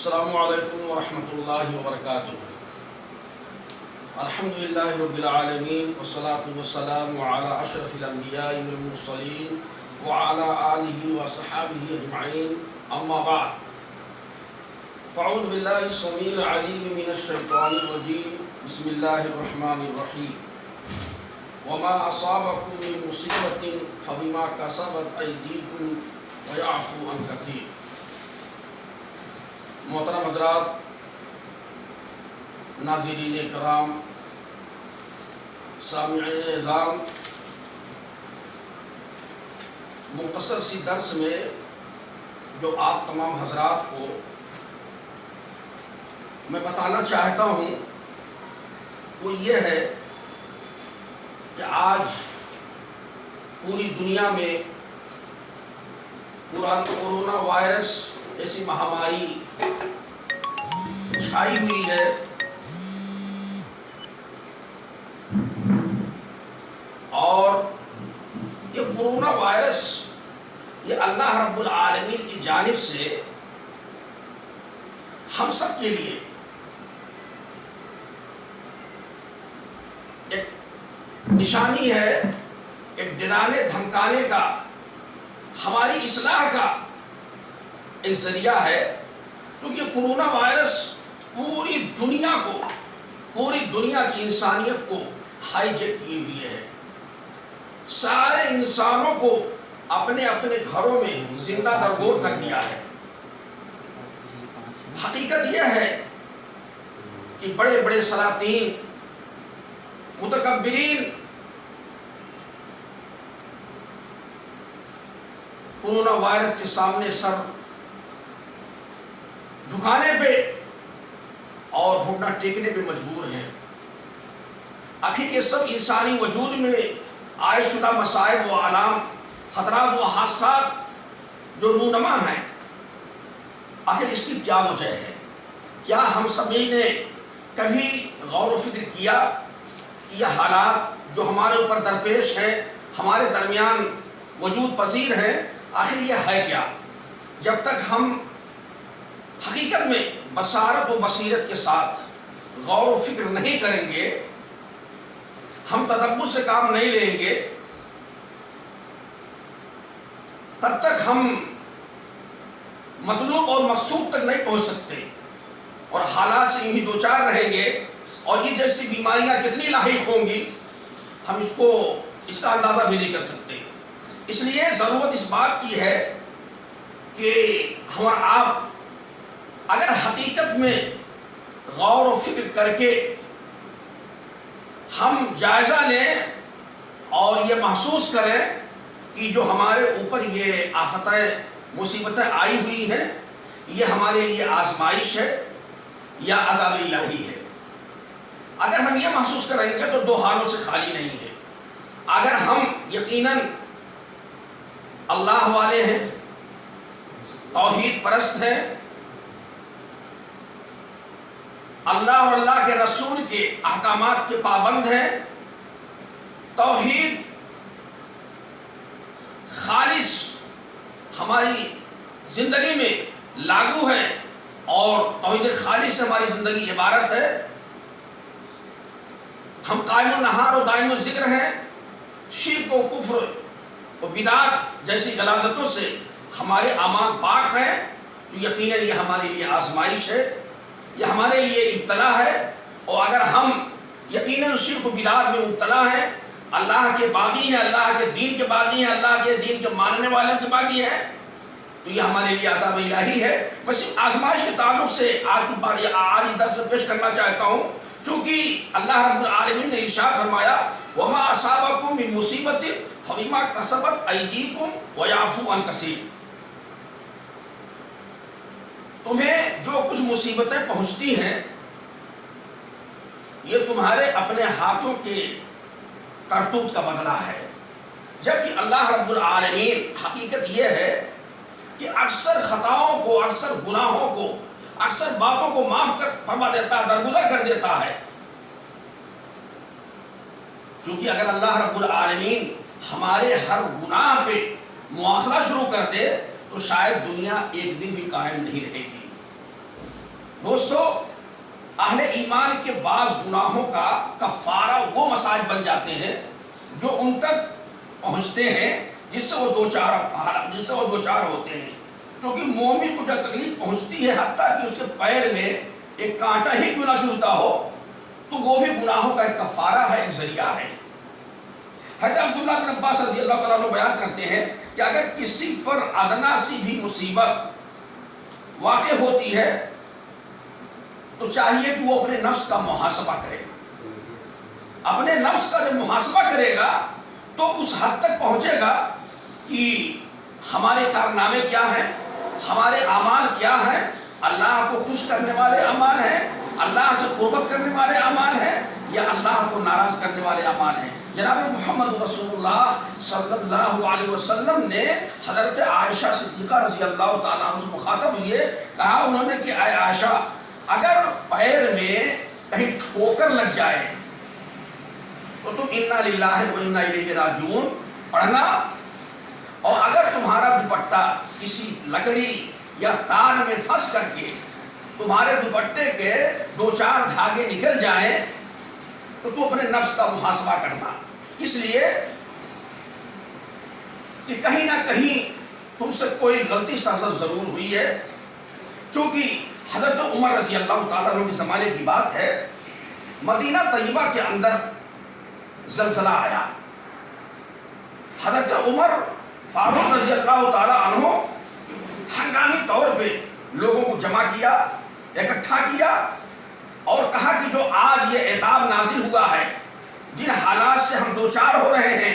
السلام علیکم ورحمۃ اللہ وبرکاتہ۔ الحمدللہ رب العالمین والصلاة والسلام علی اشرف الانبیاء والمرسلین وعلی آلہ وصحابہ اجمعین، اما بعد فاعوذ باللہ السمیع العلیم من الشیطان الرجیم، بسم اللہ الرحمن الرحیم۔ وما اصابکم من مصیبۃ فبما کسبت ایدیکم ویعفو عن کثیر۔ محترم حضرات، ناظرین کرام، سامعین اعظام، مختصر سی درس میں جو آپ تمام حضرات کو میں بتانا چاہتا ہوں وہ یہ ہے کہ آج پوری دنیا میں کورونا وائرس ایسی مہاماری چھائی ہوئی ہے اور یہ کورونا وائرس یہ اللہ رب العالمین کی جانب سے ہم سب کے لیے ایک نشانی ہے، ایک ڈرانے دھمکانے کا، ہماری اصلاح کا ایک ذریعہ ہے، کیونکہ کورونا وائرس پوری دنیا کو، پوری دنیا کی انسانیت کو ہائی جیک کی ہوئی ہے۔ سارے انسانوں کو اپنے اپنے گھروں میں زندہ درگور کر دیا ہے۔ حقیقت یہ ہے کہ بڑے بڑے سلاطین، متکبرین کورونا وائرس کے سامنے سر جھکانے پہ اور گھٹنا ٹیکنے پہ مجبور ہیں۔ آخر یہ سب انسانی وجود میں عائد شدہ مصائب و آلام، خطرات و حادثات جو رونما ہیں، آخر اس کی کیا وجہ ہے؟ کیا ہم سبھی نے کبھی غور و فکر کیا کہ یہ حالات جو ہمارے اوپر درپیش ہیں، ہمارے درمیان وجود پذیر ہیں، آخر یہ ہے کیا؟ جب تک ہم حقیقت میں بصارت و بصیرت کے ساتھ غور و فکر نہیں کریں گے، ہم تدبر سے کام نہیں لیں گے، تب تک ہم مطلوب اور مقصود تک نہیں پہنچ سکتے، اور حالات سے یوں ہی دوچار رہیں گے، اور یہ جیسی بیماریاں کتنی لاحق ہوں گی ہم اس کا اندازہ بھی نہیں کر سکتے۔ اس لیے ضرورت اس بات کی ہے کہ ہم اور آپ اگر حقیقت میں غور و فکر کر کے ہم جائزہ لیں اور یہ محسوس کریں کہ جو ہمارے اوپر یہ آفتیں، مصیبتیں آئی ہوئی ہیں، یہ ہمارے لیے آزمائش ہے یا عذاب الہی ہے۔ اگر ہم یہ محسوس کریں گے تو دو حالوں سے خالی نہیں ہے۔ اگر ہم یقیناً اللہ والے ہیں، توحید پرست ہیں، اللہ اور اللہ کے رسول کے احکامات کے پابند ہیں، توحید خالص ہماری زندگی میں لاگو ہے اور توحید خالص سے ہماری زندگی عبارت ہے، ہم قائم النہار و دائم الذکر ہیں، شرک و کفر و بدعات جیسی غلاظتوں سے ہمارے اعمال پاک ہیں، تو یقیناً یہ ہمارے لیے آزمائش ہے، یہ ہمارے لیے ابتلا ہے۔ اور اگر ہم یقیناً شرک و بدعات میں مبتلا ہیں، اللہ کے باغی ہیں، اللہ کے دین کے باغی ہیں، اللہ کے دین کے ماننے والوں کے باغی ہیں، تو یہ ہمارے لیے عذاب الہی ہے۔ میں صرف آزمائش کے تعلق سے آج درس میں پیش کرنا چاہتا ہوں، چونکہ اللہ رب العالمین نے ارشاد فرمایا وَمَا أَصَابَكُم مِّن مُّصِیبَةٍ فَبِمَا كَسَبَتْ أَیْدِیکُم وَیَعْفُو عَن کَثِیر۔ تمہیں جو کچھ مصیبتیں پہنچتی ہیں یہ تمہارے اپنے ہاتھوں کے کرتوت کا بدلہ ہے، جبکہ اللہ رب العالمین حقیقت یہ ہے کہ اکثر خطاؤں کو، اکثر گناہوں کو، اکثر باتوں کو معاف فرما دیتا ہے، درگزر کر دیتا ہے۔ چونکہ اگر اللہ رب العالمین ہمارے ہر گناہ پہ مواخذہ شروع کر دے تو شاید دنیا ایک دن بھی قائم نہیں رہے گی۔ دوستو اہل ایمان کے بعض گناہوں کا کفارہ وہ مسائل بن جاتے ہیں جو ان تک پہنچتے ہیں جس سے وہ دو چار ہوتے ہیں. کیونکہ مومن کو جب تکلیف پہنچتی ہے حتیٰ کہ اس کے پیر میں ایک کانٹا ہی کیوں نہ چبھتا ہو تو وہ بھی گناہوں کا ایک کفارہ ہے، ایک ذریعہ ہے. حضرت عبداللہ بن عباس رضی اللہ تعالیٰ عنہ بیان کرتے ہیں کہ اگر کسی پر ادنا سی بھی مصیبت واقع ہوتی ہے تو چاہیے کہ وہ اپنے نفس کا محاسبہ کرے. اپنے نفس کا جب محاسبہ کرے گا تو اس حد تک پہنچے گا کہ ہمارے کارنامے کیا ہیں، ہمارے اعمال کیا ہیں، اللہ کو خوش کرنے والے اعمال ہیں، اللہ سے قربت کرنے والے اعمال ہیں، یا اللہ کو ناراض کرنے والے اعمال ہیں. جناب محمد رسول اللہ صلی اللہ علیہ وسلم نے حضرت عائشہ صدیقہ رضی اللہ تعالیٰ عنہ سے مخاطب ہوئے کہا انہوں نے کہ اے عائشہ، اگر پیر میں کہیں ٹھوکر لگ جائے تو تم انا للہ و انا الیہ راجعون پڑھنا، اور اگر تمہارا دوپٹہ کسی لکڑی یا تار میں پھنس کر کے تمہارے دوپٹے کے دو چار دھاگے نکل جائیں تو تم اپنے نفس کا محاسبہ کرنا، اس لیے کہ کہیں نہ کہیں تم سے کوئی غلطی سرزد ضرور ہوئی ہے. چونکہ حضرت عمر رضی اللہ تعالیٰ عنہ کے زمانے کی بات ہے، مدینہ طیبہ کے اندر زلزلہ آیا. حضرت عمر فاروق رضی اللہ تعالیٰ عنہ ہنگامی طور پہ لوگوں کو جمع کیا، اکٹھا کیا اور کہا کہ جو آج یہ عتاب نازل ہوا ہے، جن حالات سے ہم دوچار ہو رہے ہیں،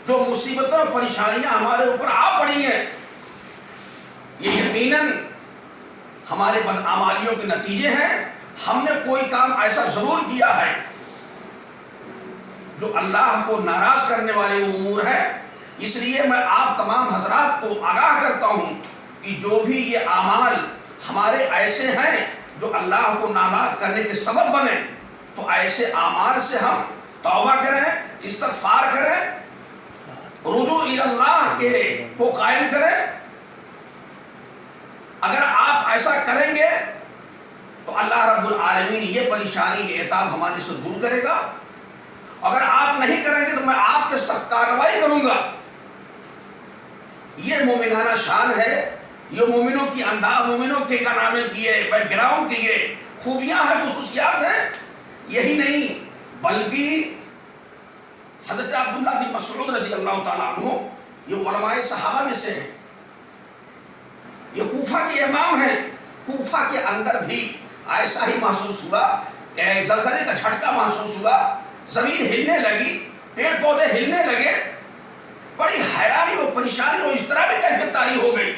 جو مصیبتیں اور پریشانیاں ہمارے اوپر آ پڑی ہیں، یہ یقیناً ہمارے بدعمالیوں کے نتیجے ہیں. ہم نے کوئی کام ایسا ضرور کیا ہے جو اللہ کو ناراض کرنے والے امور ہیں. اس لیے میں آپ تمام حضرات کو آگاہ کرتا ہوں کہ جو بھی یہ اعمال ہمارے ایسے ہیں جو اللہ کو ناراض کرنے کے سبب بنے، تو ایسے اعمال سے ہم توبہ کریں، استغفار کریں، رجوع الی اللہ کو قائم کریں. اگر آپ ایسا کریں گے تو اللہ رب العالمین یہ پریشانی، یہ عتاب ہمارے سے دور کرے گا. اگر آپ نہیں کریں گے تو میں آپ کے سخت کارروائی کروں گا. یہ مومنانہ شان ہے، یہ مومنوں کی انداز، مومنوں کے کارنامے کی بیک گراؤنڈ کی یہ خوبیاں ہیں، خصوصیات ہیں. یہی نہیں بلکہ حضرت عبداللہ بن مسعود رضی اللہ تعالیٰ عنہ یہ علماء صحابہ میں سے ہیں، یہ کوفہ کے امام ہیں. کوفہ کے اندر بھی ایسا ہی محسوس ہوا، زلزلے کا جھٹکا محسوس ہوا، زمین ہلنے لگی، پیڑ پودے ہلنے لگے. بڑی حیرانی و پریشانی و اضطرابی کیفیت طاری ہو گئی.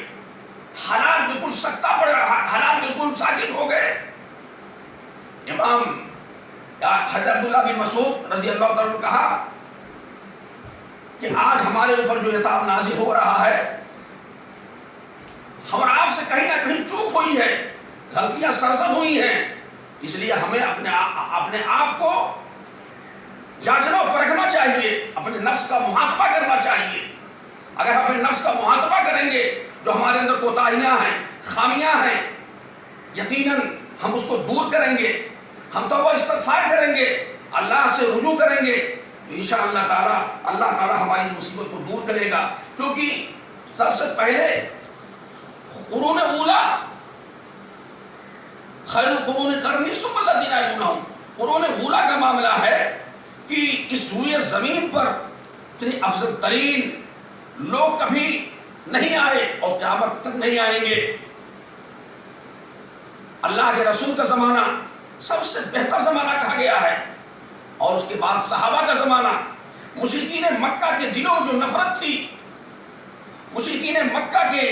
حالات بالکل سکتہ پڑ رہا، حالات بالکل ساکت ہو گئے. امام حضرت عبداللہ بن مسعود رضی اللہ تعالیٰ نے کہا کہ آج ہمارے اوپر جو عتاب نازل ہو رہا ہے، ہم آپ سے کہیں نہ کہیں چوک ہوئی ہے، غلطیاں سرزد ہوئی ہیں. اس لیے ہمیں اپنے آپ کو جانچنا اور پرکھنا چاہیے، اپنے نفس کا محاسبہ کرنا چاہیے. اگر ہم اپنے نفس کا محاسبہ کریں گے، جو ہمارے اندر کوتاہیاں ہیں، خامیاں ہیں، یقیناً ہم اس کو دور کریں گے. ہم توبہ استغفار کریں گے، اللہ سے رجوع کریں گے تو انشاءاللہ تعالیٰ اللہ تعالیٰ ہماری مصیبت کو دور کرے گا. کیونکہ سب سے پہلے قرون اولا خیر القرون قرنی ثم الذین یلونہم، قرون اولا کا معاملہ ہے کہ اس روئے زمین پر اتنے افضل ترین لوگ کبھی نہیں آئے اور قیامت تک نہیں آئیں گے. اللہ کے رسول کا زمانہ سب سے بہتر زمانہ کہا گیا ہے، اور اس کے بعد صحابہ کا زمانہ. مشرکین مکہ کے دلوں میں جو نفرت تھی، مشرکین مکہ کے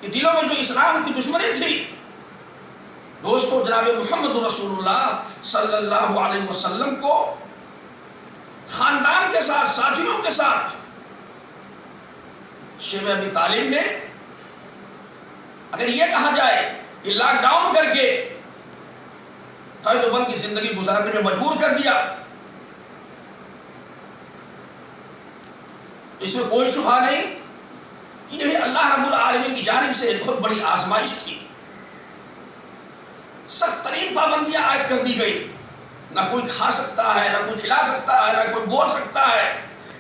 دلوں میں جو اسلام کی دشمنی تھی، دوستو جناب محمد رسول اللہ صلی اللہ علیہ وسلم کو خاندان کے ساتھ، ساتھیوں کے ساتھ شیب ابی طالب نے اگر یہ کہا جائے کہ لاک ڈاؤن کر کے قید و بند کی زندگی گزارنے میں مجبور کر دیا، تو اس میں کوئی شبہ نہیں کہ یہ اللہ رب العالمین کی جانب سے ایک بہت بڑی آزمائش تھی. سخت ترین پابندیاں عائد کر دی گئی. نہ کوئی کھا سکتا ہے، نہ کوئی کھلا سکتا ہے، نہ کوئی بول سکتا ہے،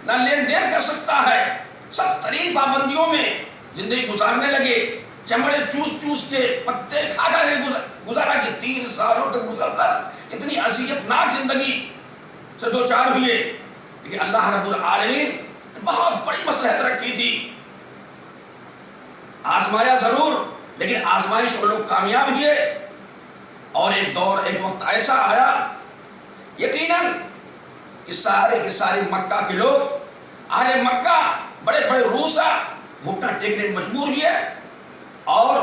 نہ لین دین کر سکتا ہے. سخت ترین پابندیوں میں زندگی گزارنے لگے. چمڑے چوس چوس کے، پتے کھا کر کے گزارا کہ 3 سالوں تک گزرتا. اتنی اذیت ناک زندگی سے دو چار ہوئے. لیکن اللہ رب العالمین نے بہت بڑی مصلحت رکھی تھی. آزمایا ضرور، لیکن آزمائش میں لوگ کامیاب ہوئے. اور ایک دور، ایک وقت ایسا آیا یقیناً کہ سارے کے سارے مکہ کے لوگ، اہل مکہ، بڑے بڑے روسا گھٹنا ٹیکنے میں مجبور ہوئے. اور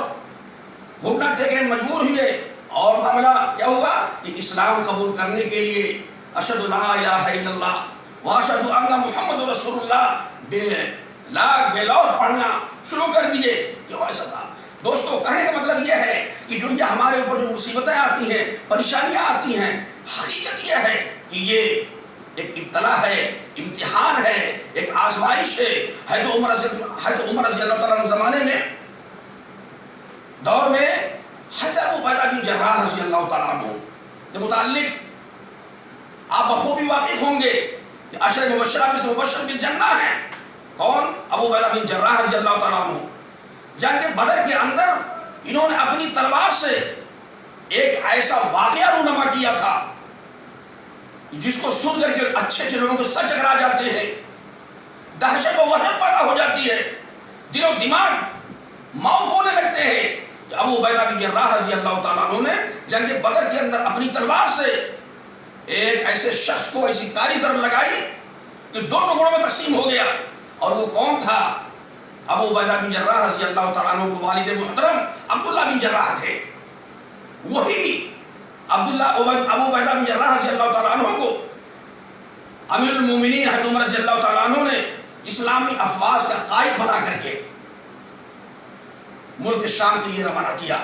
گھٹنا ٹیکنے میں مجبور ہوئے. اور معاملہ کیا ہوا کہ اسلام قبول کرنے کے لیے اشہد لا الہ الا اللہ واشہد ان محمد رسول اللہ بے لوح پڑھنا شروع کر دیے. کیوں ایسا تھا دوستو؟ کہنے کا مطلب یہ ہے کہ جو ہمارے اوپر جو مصیبتیں آتی ہیں، پریشانیاں آتی ہیں، حقیقت یہ ہے کہ یہ ایک ابتلا ہے، امتحان ہے، ایک آزمائش ہے. حضرت عمر رضی اللہ تعالیٰ عنہ زمانے میں، دور میں، حضرت ابو عبیدہ بن جراح رضی اللہ تعالیٰ عنہ کے متعلق آپ بخوبی واقف ہوں گے کہ عشر مبشرہ میں سے مبشر بالجنہ ہیں. کون؟ ابو عبیدہ بن جراح رضی اللہ تعالیٰ عنہ. جنگ بدر کے اندر انہوں نے اپنی تلوار سے ایک ایسا واقعہ رونما کیا تھا جس کو سن کر کے اچھے اچھے لوگوں کو سر چکرا جاتے ہیں، دہشت و وحشت پیدا ہو جاتی ہے، دل و دماغ معاف ہونے لگتے ہیں. کہ ابو عبیدہ بن جراح رضی اللہ تعالیٰ عنہ نے جنگ بدر کے اندر اپنی تلوار سے ایک ایسے شخص کو ایسی کاری ضرب لگائی کہ 2 ٹکڑوں میں تقسیم ہو گیا. اور وہ کون تھا؟ ابو عبیدہ بن جراح رضی اللہ تعالیٰ عنہ کو والد محترم عبداللہ بن جراح تھے. وہی ابو عبیدہ بن جراح رضی اللہ تعالیٰ عنہ کو امیر المومنین حضرت عمر رضی اللہ تعالیٰ عنہ نے اسلامی افواج کا قائد بنا کر کے ملک شام کے لیے روانہ کیا.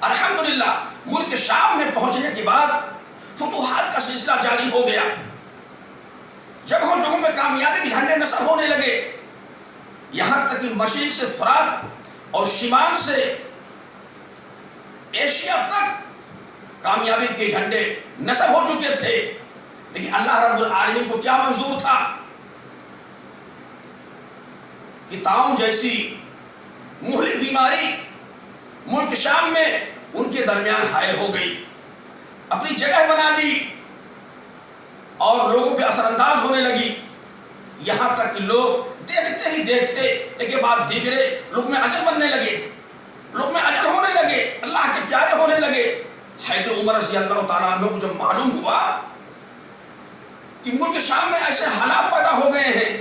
الحمدللہ ملک شام میں پہنچنے کے بعد فتوحات کا سلسلہ جاری ہو گیا. جگہوں جگہوں میں کامیابی کے جھنڈے نصب ہونے لگے. یہاں تک کہ مشرق سے فرات اور شمال سے ایشیا تک کامیابی کے جھنڈے نصب ہو چکے تھے. لیکن اللہ رب العالمین کو کیا منظور تھا کہ طاعون جیسی مہلک بیماری ملک شام میں ان کے درمیان حائل ہو گئی، اپنی جگہ بنا لی اور لوگوں پہ اثر انداز ہونے لگی. یہاں تک کہ لوگ دیکھتے ہی دیکھتے ایک کے بعد دیگرے لوگ میں اجل بننے لگے، لوگ میں اجل ہونے لگے، اللہ کے پیارے ہونے لگے. حضرت عمر رضی اللہ تعالیٰ عنہ کو جب معلوم ہوا کہ ملک شام میں ایسے حالات پیدا ہو گئے ہیں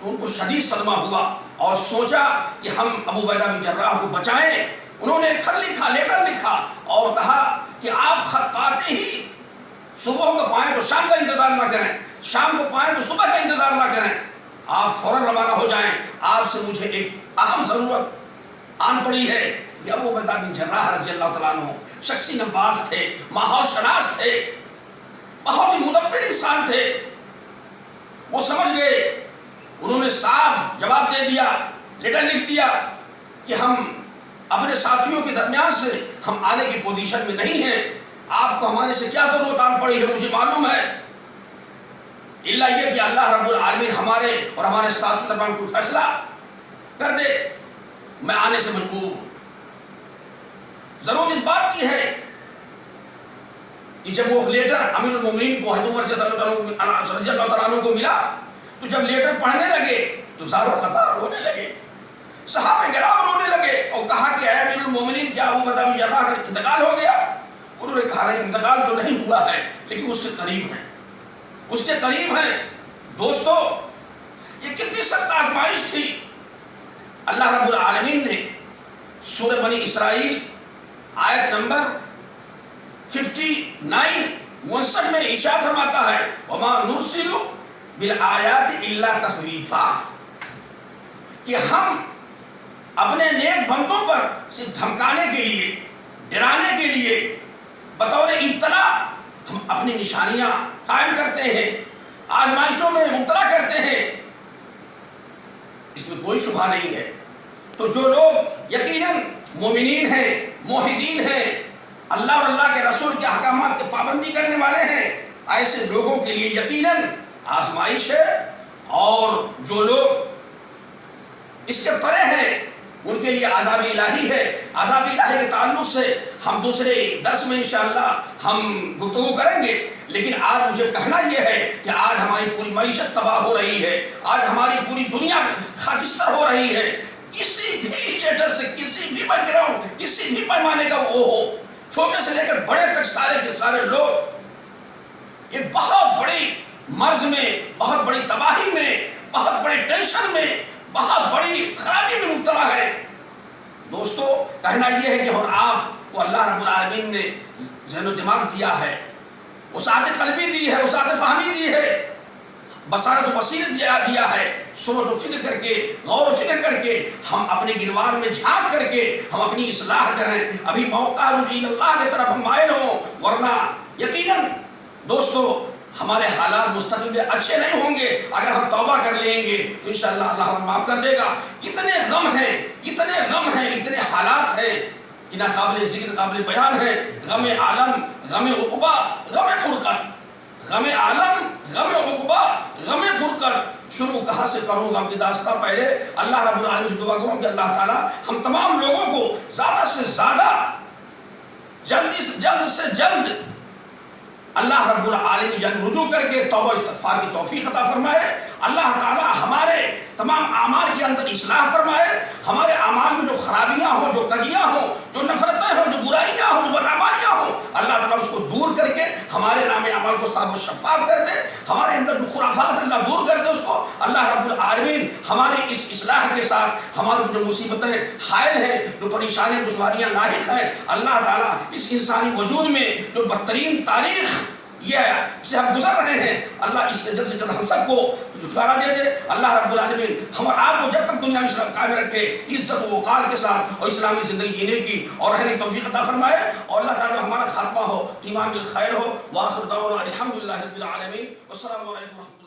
تو ان کو شدید صدمہ ہوا اور سوچا کہ ہم ابو عبیدہ بن جراح کو بچائیں. انہوں نے خط لکھا، لیٹر لکھا اور کہا کہ آپ خط پاتے ہی صبح کو پائیں تو شام کا انتظار نہ کریں، شام کو پائیں تو صبح کا انتظار نہ کریں، آپ فوراً روانہ ہو جائیں. آپ سے مجھے ایک اہم ضرورت آن پڑی ہے. کہ ابو عبیدہ بن جراح رضی اللہ تعالیٰ عنہ شخصی نباز تھے، ماحول شناس تھے، بہت ہی مدبر انسان تھے. وہ سمجھ گئے. انہوں نے صاف جواب دے دیا، لیٹر لکھ دیا کہ ہم اپنے ساتھیوں کے درمیان سے ہم آنے کی پوزیشن میں نہیں ہیں. آپ کو ہمارے سے کیا ضرورت آن پڑی ہے مجھے معلوم ہے، الا یہ کہ اللہ رب العالمین ہمارے اور ہمارے ساتھیوں درمیان کوئی فیصلہ کر دے. میں آنے سے مجبور ہوں. ضرورت اس بات کی ہے کہ جب وہ لیٹر امیر المومنین کو حضرت عمر رضی اللہ تعالیٰ عنہ کو ملا تو جب لیٹر پڑھنے لگے تو زار و قطار رونے لگے، صحابہ کرام رونے لگے اور کہا کہ اے امیر المومنین کیا ابو عبیدہ بن جراح کا انتقال ہو گیا؟ انہوں نے کہا نہیں، انتقال تو نہیں ہوا ہے لیکن اس کے قریب ہیں، اس کے قریب ہیں. دوستو یہ کتنی سخت آزمائش تھی. اللہ رب العالمین نے سورہ بنی اسرائیل آیت نمبر 59 میں ارشاد فرماتا ہے وما نرسل بالآیات الا تخویفا، کہ ہم اپنے نیک بندوں پر صرف دھمکانے کے لیے، ڈرانے کے لیے، بطور ابتلا ہم اپنی نشانیاں قائم کرتے ہیں، آزمائشوں میں مبتلا کرتے ہیں. اس میں کوئی شبہ نہیں ہے. تو جو لوگ یقیناً مومنین ہیں، موحدین ہیں، اللہ اور اللہ کے رسول کے احکامات کی پابندی کرنے والے ہیں، ایسے لوگوں کے لیے یقیناً آزمائش ہے، اور جو لوگ اس کے پرے ہیں ان کے لیے عذاب الہی ہے۔ عذاب الہی کے تعلق سے ہم دوسرے درس میں انشاءاللہ ہم گفتگو کریں گے، لیکن آج مجھے کہنا یہ ہے کہ آج ہماری پوری معیشت تباہ ہو رہی ہے، آج ہماری پوری دنیا خاکستر ہو رہی ہے۔ کسی بھی اسٹیٹس سے، کسی بھی بیک گراؤنڈ، کسی بھی پیمانے کا وہ ہو، چھوٹے سے لے کر بڑے تک سارے کے سارے لوگ ایک بہت بڑی مرض میں، بہت بڑی تباہی میں، بہت بڑی ٹینشن میں، بہت بڑی خرابی میں مبتلا ہے۔ دوستو کہنا یہ ہے کہ اور آپ کو اللہ رب العالمین نے ذہن و دماغ دیا ہے، وسعت قلبی دی ہے، وسعت فہمی دی ہے، بصارت و بصیرت دیا ہے۔ سوچ و فکر کر کے، غور و فکر کر کے، ہم اپنے گروار میں جھانک کر کے ہم اپنی اصلاح کریں۔ ابھی موقع رجوع اللہ کی طرف ہم مائل ہوں، ورنہ یقیناً دوستو ہمارے حالات مستقبل میں اچھے نہیں ہوں گے۔ اگر ہم توبہ کر لیں گے تو انشاءاللہ اللہ ہمیں معاف کر دے گا۔ اتنے غم ہیں، اتنے غم ہیں، اتنے حالات ہیں کہ نہ قابل ذکر قابل بیان ہے۔ غم عالم، غم عقبہ، غم فرقت، غم عالم، غم عقبہ، غم فرقت۔ شروع کہاں سے کروں گا اپنی داستان؟ پہلے اللہ رب العالمین سے دعا کروں کہ اللہ تعالیٰ ہم تمام لوگوں کو زیادہ سے زیادہ، جلد سے جلد اللہ رب العالمین جان رجوع کر کے توبہ استغفار کی توفیق عطا فرمائے۔ اللہ تعالیٰ ہمارے تمام اعمال کے اندر اصلاح فرمائے، ہمارے اعمال میں جو خرابیاں ہوں، جو کجیاں ہوں، جو نفرتیں ہوں، جو برائیاں ہوں، جو بدعمالیاں ہوں، اللہ تعالیٰ اس کو دور کر کے ہمارے نام اعمال کو صاف و شفاف کر دے۔ ہمارے اندر جو خرافات اللہ دور کر دے اس کو اللہ رب العالمین ہماری اس اصلاح کے ساتھ ہماری جو مصیبتیں حائل ہیں، جو پریشانیاں دشواریاں لاحق ہیں، اللہ تعالیٰ اس انسانی وجود میں جو بدترین تاریخ یہ سے ہم گزر رہے ہیں، اللہ اس سے جلد ہم سب کو چھٹکارا دے دے۔ اللہ رب العالمین ہم اور آپ کو جب تک دنیا میں اسلام قائم رکھے، عزت و وقار کے ساتھ اور اسلامی زندگی جینے کی اور رہنے کی توفیق عطا فرمائے، اور اللہ تعالیٰ ہمارا خاتمہ ہو ایمان بالخیر ہو۔ وآخر دعوانا الحمدللہ رب العالمین، والسلام علیکم ورحمۃ اللہ۔